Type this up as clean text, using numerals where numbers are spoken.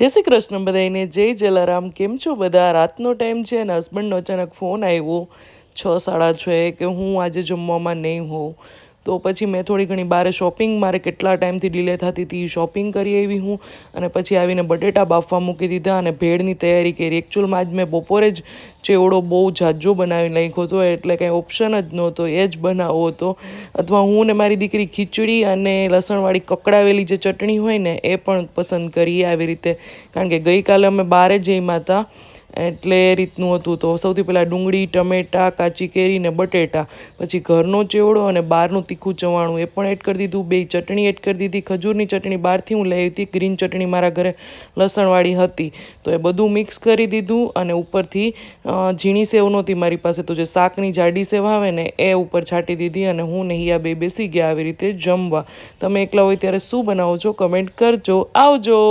જય શ્રી કૃષ્ણ બધાને, જય જલારામ. કેમ છો બધા? રાતનો ટાઈમ છે અને હસબન્ડનો અચાનક ફોન આવ્યો 6:30 કે હું આજે જમવામાં નહીં હોઉં. તો પછી મેં થોડી ઘણી બહાર શોપિંગ, મારે કેટલા ટાઈમથી ડિલે થતી હતી શોપિંગ કરી આવી હું. અને પછી આવીને બટેટા બાફવા મૂકી દીધા અને ભેળની તૈયારી કરી. એકચ્યુઅલમાં આજ મેં બપોરે જ ચેવડો બહુ ઝાઝો બનાવી નાખ્યો હતો, એટલે કંઈ ઓપ્શન જ નહોતો, એ જ બનાવવો હતો. અથવા હું ને મારી દીકરી ખીચડી અને લસણવાળી કકડાવેલી જે ચટણી હોય ને એ પણ પસંદ કરીએ આવી રીતે. કારણ કે ગઈકાલે અમે બહાર જમ્યા હતા, એટલે એ રીતનું હતું. તો સૌથી પહેલાં ડુંગળી, ટમેટાં, કાચી કેરી ને બટેટા, પછી ઘરનો ચેવડો અને બહારનું તીખું ચવાણું એ પણ એડ કરી દીધું. બે ચટણી એડ કરી દીધી. ખજૂરની ચટણી બહારથી હું લઈ આવી હતી, ગ્રીન ચટણી મારા ઘરે લસણવાળી હતી, તો એ બધું મિક્સ કરી દીધું. અને ઉપરથી ઝીણી સેવ નહોતી મારી પાસે, તો જે શાકની જાડી સેવ આવે ને એ ઉપર છાંટી દીધી. અને હું ને હિયા બે બેસી ગયા આવી રીતે જમવા. તમે એકલા હોય ત્યારે શું બનાવો છો કમેન્ટ કરજો. આવજો.